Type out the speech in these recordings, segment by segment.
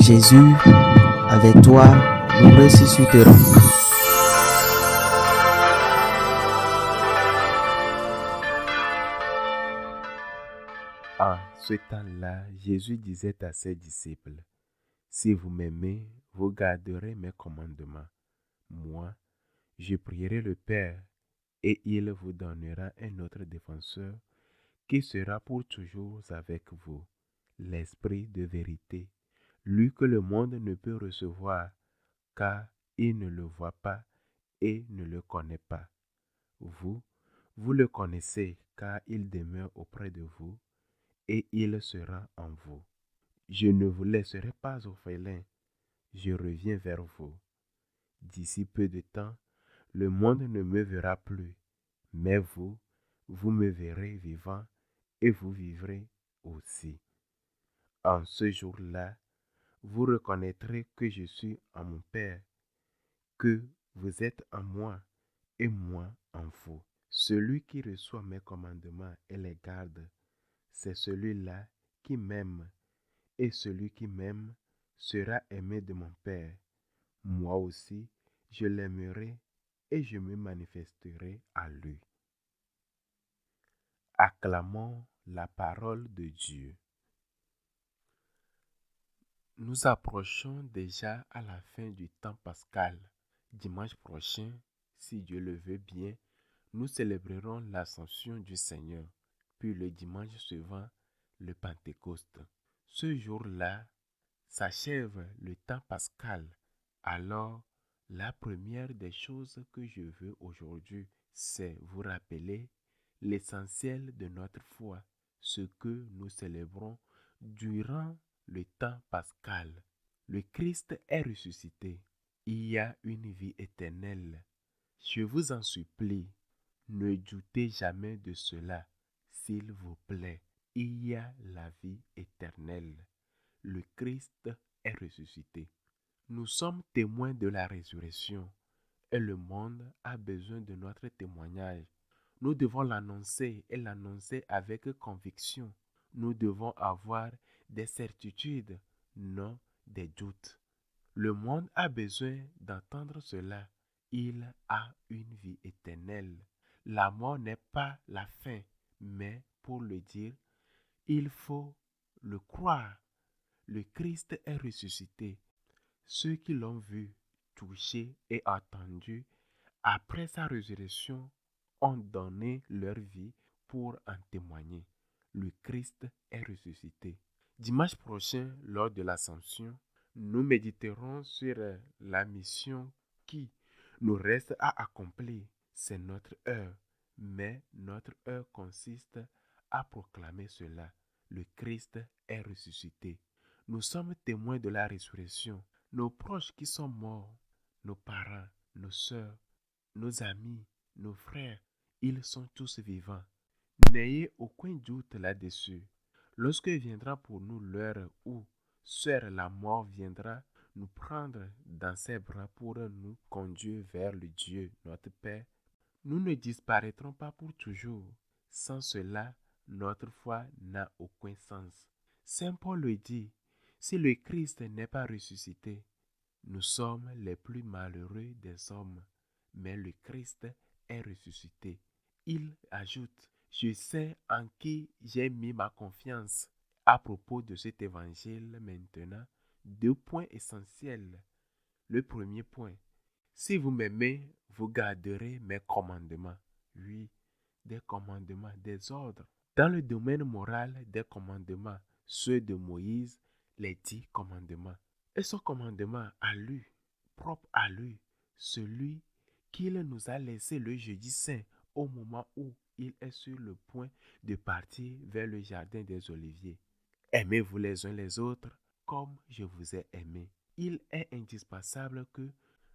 Jésus, avec toi, nous ressusciterons. En ce temps-là, Jésus disait à ses disciples, « Si vous m'aimez, vous garderez mes commandements. Moi, je prierai le Père, et il vous donnera un autre défenseur qui sera pour toujours avec vous, l'Esprit de vérité, lui que le monde ne peut recevoir, car il ne le voit pas et ne le connaît pas. Vous, vous le connaissez, car il demeure auprès de vous, et il sera en vous. Je ne vous laisserai pas orphelins, je reviens vers vous. D'ici peu de temps, le monde ne me verra plus, mais vous, vous me verrez vivant et vous vivrez aussi. En ce jour-là, vous reconnaîtrez que je suis en mon Père, que vous êtes en moi et moi en vous. Celui qui reçoit mes commandements et les garde, c'est celui-là qui m'aime, et celui qui m'aime sera aimé de mon Père. Moi aussi, je l'aimerai et je me manifesterai à lui. Acclamons la parole de Dieu. Nous approchons déjà à la fin du temps pascal. Dimanche prochain, si Dieu le veut bien, nous célébrerons l'ascension du Seigneur, puis le dimanche suivant, le Pentecôte. Ce jour-là, s'achève le temps pascal. Alors, la première des choses que je veux aujourd'hui, c'est vous rappeler l'essentiel de notre foi, ce que nous célébrons durant le temps pascal. Le Christ est ressuscité. Il y a une vie éternelle. Je vous en supplie, ne doutez jamais de cela, s'il vous plaît. Il y a la vie éternelle. Le Christ est ressuscité. Nous sommes témoins de la résurrection et le monde a besoin de notre témoignage. Nous devons l'annoncer et l'annoncer avec conviction. Nous devons avoir des certitudes, non des doutes. Le monde a besoin d'entendre cela. Il a une vie éternelle. La mort n'est pas la fin, mais pour le dire, il faut le croire. Le Christ est ressuscité. Ceux qui l'ont vu, touché et entendu après sa résurrection ont donné leur vie pour en témoigner. Le Christ est ressuscité. Dimanche prochain, lors de l'Ascension, nous méditerons sur la mission qui nous reste à accomplir. C'est notre heure, mais notre heure consiste à proclamer cela. Le Christ est ressuscité. Nous sommes témoins de la résurrection. Nos proches qui sont morts, nos parents, nos sœurs, nos amis, nos frères, ils sont tous vivants. N'ayez aucun doute là-dessus. Lorsque viendra pour nous l'heure où seule la mort viendra nous prendre dans ses bras pour nous conduire vers le Dieu, notre Père, nous ne disparaîtrons pas pour toujours. Sans cela, notre foi n'a aucun sens. Saint Paul le dit, si le Christ n'est pas ressuscité, nous sommes les plus malheureux des hommes, mais le Christ est ressuscité. Il ajoute, je sais en qui j'ai mis ma confiance. À propos de cet évangile maintenant, 2 points essentiels. Le premier point, si vous m'aimez, vous garderez mes commandements. Oui, des commandements, des ordres. Dans le domaine moral, des commandements, ceux de Moïse, les 10 commandements. Et son commandement à lui, propre à lui, celui qu'il nous a laissé le jeudi saint au moment où il est sur le point de partir vers le jardin des Oliviers. Aimez-vous les uns les autres comme je vous ai aimé. Il est indispensable que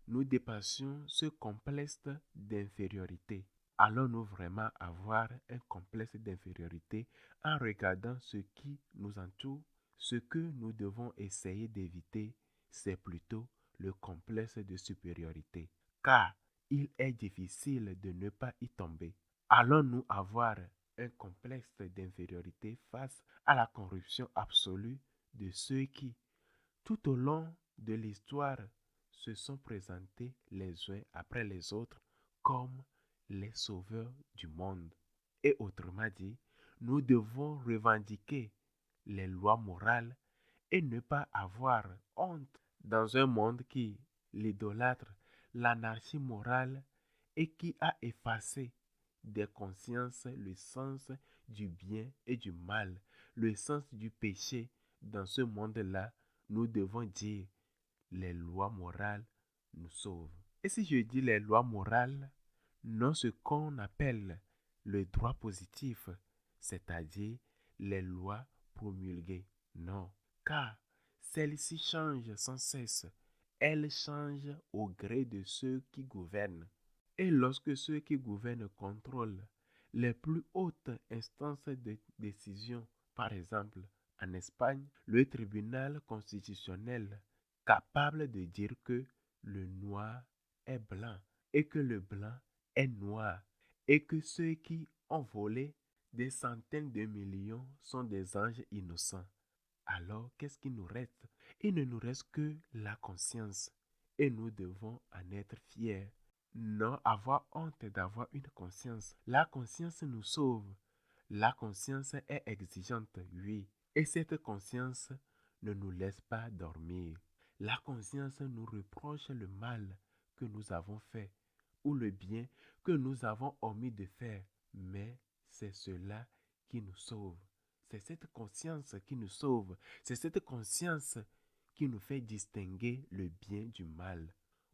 nous dépassions ce complexe d'infériorité. Allons-nous vraiment avoir un complexe d'infériorité en regardant ce qui nous entoure? Ce que nous devons essayer d'éviter, c'est plutôt le complexe de supériorité, car il est difficile de ne pas y tomber. Allons-nous avoir un complexe d'infériorité face à la corruption absolue de ceux qui, Tout au long de l'histoire, se sont présentés les uns après les autres comme les sauveurs du monde. Et autrement dit, nous devons revendiquer les lois morales et ne pas avoir honte dans un monde qui l'idolâtre, l'anarchie morale et qui a effacé des consciences le sens du bien et du mal, le sens du péché. Dans ce monde-là, nous devons dire les lois morales nous sauvent. Et si je dis les lois morales, non ce qu'on appelle le droit positif, c'est-à-dire les lois promulguées. Non, car celles-ci changent sans cesse. Elles changent au gré de ceux qui gouvernent. Et lorsque ceux qui gouvernent contrôlent les plus hautes instances de décision, par exemple en Espagne, le tribunal constitutionnel capable de dire que le noir est blanc et que le blanc est noir et que ceux qui ont volé des centaines de millions sont des anges innocents. Alors, qu'est-ce qui nous reste? Il ne nous reste que la conscience et nous devons en être fiers. Non avoir honte d'avoir une conscience. La conscience nous sauve. La conscience est exigeante, oui. Et cette conscience ne nous laisse pas dormir. La conscience nous reproche le mal que nous avons fait ou le bien que nous avons omis de faire. Mais c'est cela qui nous sauve. C'est cette conscience qui nous sauve. C'est cette conscience qui nous fait distinguer le bien du mal.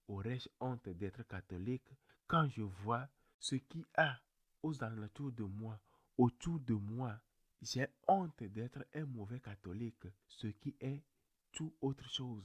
Aurais-je honte d'être catholique quand je vois ce qu'il y a aux alentours de moi, autour de moi? J'ai honte d'être un mauvais catholique, ce qui est tout autre chose.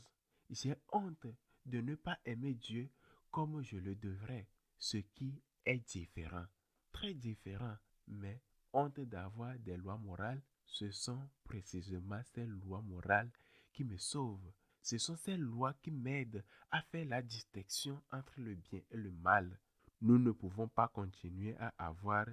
J'ai honte de ne pas aimer Dieu comme je le devrais, ce qui est différent, très différent, mais honte d'avoir des lois morales. Ce sont précisément ces lois morales qui me sauvent. Ce sont ces lois qui m'aident à faire la distinction entre le bien et le mal. Nous ne pouvons pas continuer à avoir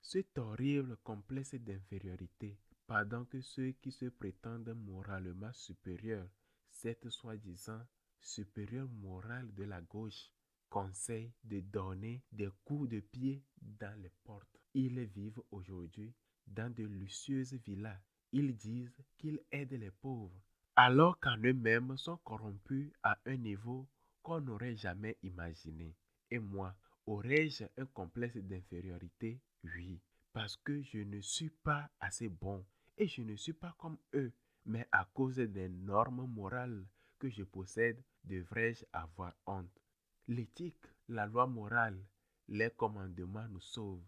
cet horrible complexe d'infériorité pendant que ceux qui se prétendent moralement supérieurs, cette soi-disant supérieure morale de la gauche, conseille de donner des coups de pied dans les portes. Ils vivent aujourd'hui dans de luxueuses villas. Ils disent qu'ils aident les pauvres, alors qu'en eux-mêmes sont corrompus à un niveau qu'on n'aurait jamais imaginé. Et moi, aurais-je un complexe d'infériorité? Oui, parce que je ne suis pas assez bon et je ne suis pas comme eux, mais à cause des normes morales que je possède, devrais-je avoir honte? L'éthique, la loi morale, les commandements nous sauvent.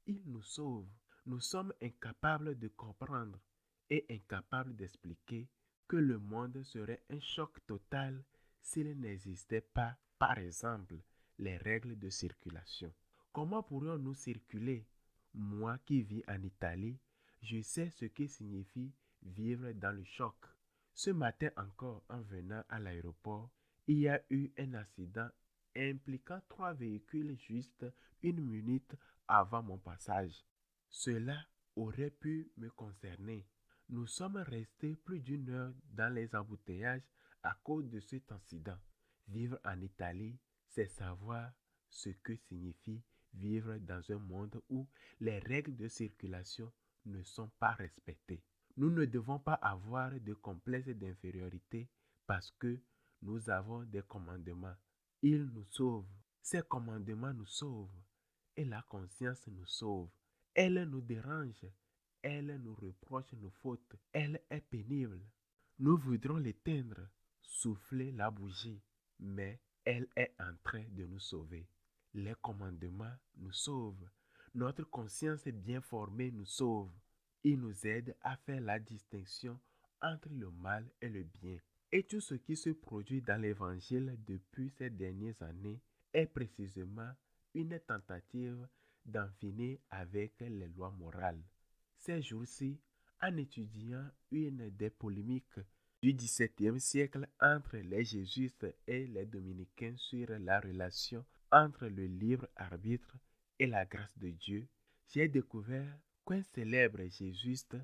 Ils nous sauvent. Nous sommes incapables de comprendre et incapables d'expliquer que le monde serait un choc total s'il n'existait pas, par exemple, les règles de circulation. Comment pourrions-nous circuler? Moi qui vis en Italie, je sais ce que signifie vivre dans le choc. Ce matin encore, en venant à l'aéroport, il y a eu un accident impliquant 3 véhicules juste 1 minute avant mon passage. Cela aurait pu me concerner. Nous sommes restés plus d'1 heure dans les embouteillages à cause de cet incident. Vivre en Italie, c'est savoir ce que signifie vivre dans un monde où les règles de circulation ne sont pas respectées. Nous ne devons pas avoir de complexe d'infériorité parce que nous avons des commandements. Ils nous sauvent. Ces commandements nous sauvent et la conscience nous sauve. Elle nous dérange. Elle nous reproche nos fautes. Elle est pénible. Nous voudrons l'éteindre, souffler la bougie, mais elle est en train de nous sauver. Les commandements nous sauvent. Notre conscience bien formée nous sauve. Il nous aide à faire la distinction entre le mal et le bien. Et tout ce qui se produit dans l'Évangile depuis ces dernières années est précisément une tentative d'en finir avec les lois morales. Ces jours-ci, en étudiant une des polémiques du XVIIe siècle entre les jésuites et les dominicains sur la relation entre le libre arbitre et la grâce de Dieu, j'ai découvert qu'un célèbre jésuite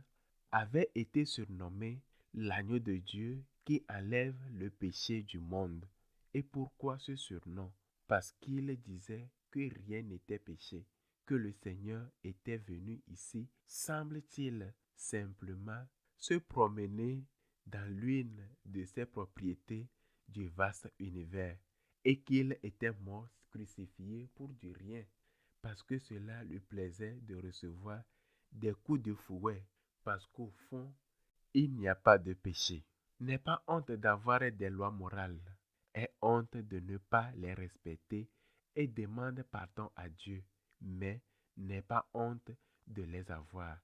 avait été surnommé l'agneau de Dieu qui enlève le péché du monde. Et pourquoi ce surnom? Parce qu'il disait que rien n'était péché, que le Seigneur était venu ici, semble-t-il, simplement se promener dans l'une de ses propriétés du vaste univers, et qu'il était mort crucifié pour du rien, parce que cela lui plaisait de recevoir des coups de fouet, parce qu'au fond, il n'y a pas de péché. N'aie pas honte d'avoir des lois morales. Aie honte de ne pas les respecter et demande pardon à Dieu. Mais n'aie pas honte de les avoir.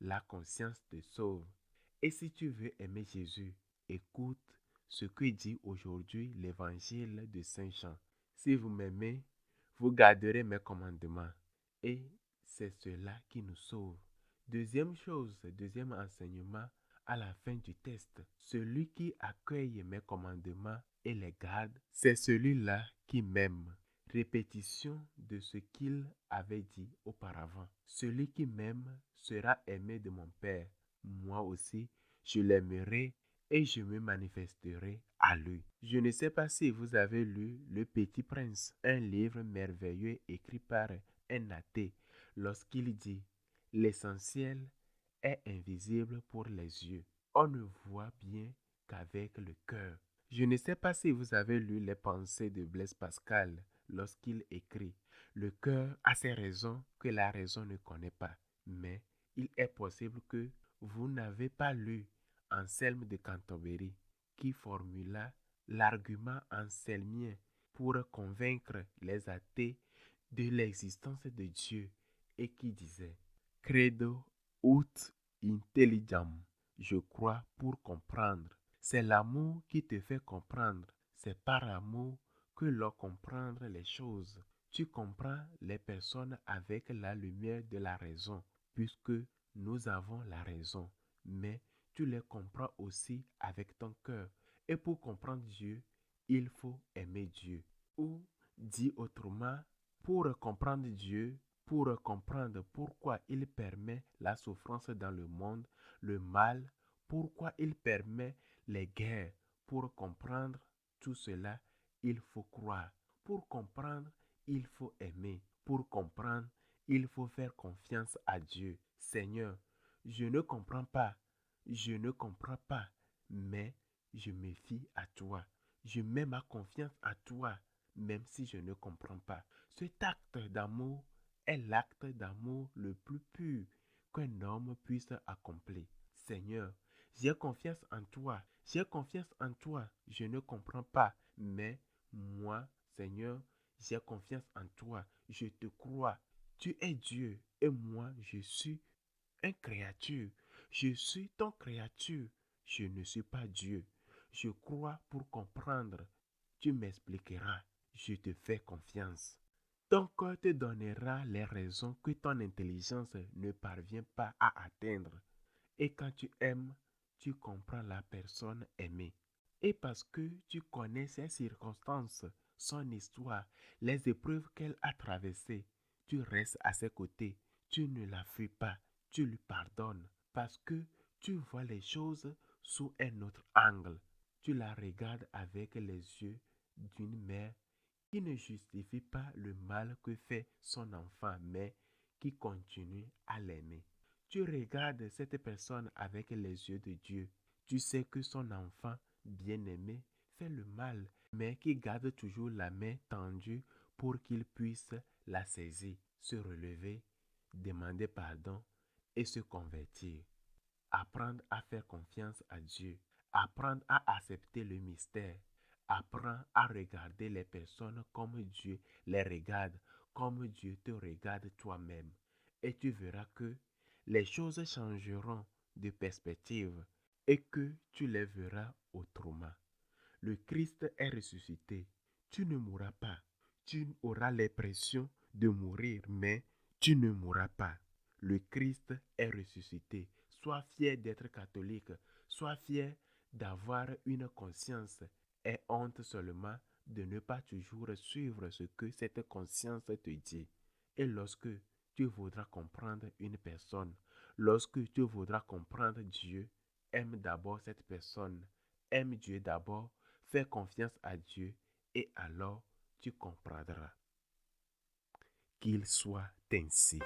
La conscience te sauve. Et si tu veux aimer Jésus, écoute ce que dit aujourd'hui l'évangile de Saint Jean. Si vous m'aimez, vous garderez mes commandements. Et c'est cela qui nous sauve. Deuxième chose, deuxième enseignement, à la fin du test, celui qui accueille mes commandements et les garde, c'est celui-là qui m'aime. Répétition de ce qu'il avait dit auparavant. Celui qui m'aime sera aimé de mon Père. Moi aussi, je l'aimerai et je me manifesterai à lui. Je ne sais pas si vous avez lu Le Petit Prince, un livre merveilleux écrit par un athée, lorsqu'il dit « L'essentiel est invisible pour les yeux. On ne voit bien qu'avec le cœur. » Je ne sais pas si vous avez lu les pensées de Blaise Pascal lorsqu'il écrit « Le cœur a ses raisons que la raison ne connaît pas. » Mais il est possible que vous n'avez pas lu Anselme de Cantorbéry qui formula l'argument anselmien pour convaincre les athées de l'existence de Dieu et qui disait « Credo ut intelligam ». Je crois pour comprendre. C'est l'amour qui te fait comprendre. C'est par amour que l'on comprend les choses. Tu comprends les personnes avec la lumière de la raison, puisque nous avons la raison. Mais tu les comprends aussi avec ton cœur. Et pour comprendre Dieu, il faut aimer Dieu. Ou, dit autrement, pour comprendre Dieu, pour comprendre pourquoi il permet la souffrance dans le monde, le mal, pourquoi il permet les guerres, pour comprendre tout cela, il faut croire. Pour comprendre, il faut aimer. Pour comprendre, il faut faire confiance à Dieu. Seigneur, je ne comprends pas, mais je me fie à toi. Je mets ma confiance à toi, même si je ne comprends pas. Cet acte d'amour est l'acte d'amour le plus pur qu'un homme puisse accomplir. Seigneur, j'ai confiance en toi. J'ai confiance en toi. Je ne comprends pas, mais moi, Seigneur, j'ai confiance en toi. Je te crois. Tu es Dieu et moi, je suis une créature. Je suis ton créature. Je ne suis pas Dieu. Je crois pour comprendre. Tu m'expliqueras. Je te fais confiance. Ton cœur te donnera les raisons que ton intelligence ne parvient pas à atteindre. Et quand tu aimes, tu comprends la personne aimée. Et parce que tu connais ses circonstances, son histoire, les épreuves qu'elle a traversées, tu restes à ses côtés. Tu ne la fuis pas, tu lui pardonnes. Parce que tu vois les choses sous un autre angle. Tu la regardes avec les yeux d'une mère qui ne justifie pas le mal que fait son enfant, mais qui continue à l'aimer. Tu regardes cette personne avec les yeux de Dieu. Tu sais que son enfant bien-aimé fait le mal, mais qui garde toujours la main tendue pour qu'il puisse la saisir, se relever, demander pardon et se convertir. Apprendre à faire confiance à Dieu. Apprendre à accepter le mystère. Apprends à regarder les personnes comme Dieu les regarde, comme Dieu te regarde toi-même. Et tu verras que les choses changeront de perspective et que tu les verras autrement. Le Christ est ressuscité. Tu ne mourras pas. Tu auras l'impression de mourir, mais tu ne mourras pas. Le Christ est ressuscité. Sois fier d'être catholique. Sois fier d'avoir une conscience. Aie honte seulement de ne pas toujours suivre ce que cette conscience te dit. Et lorsque tu voudras comprendre une personne, lorsque tu voudras comprendre Dieu, Aime d'abord cette personne. Aime Dieu d'abord. Fais confiance à Dieu et alors tu comprendras. Qu'il soit ainsi.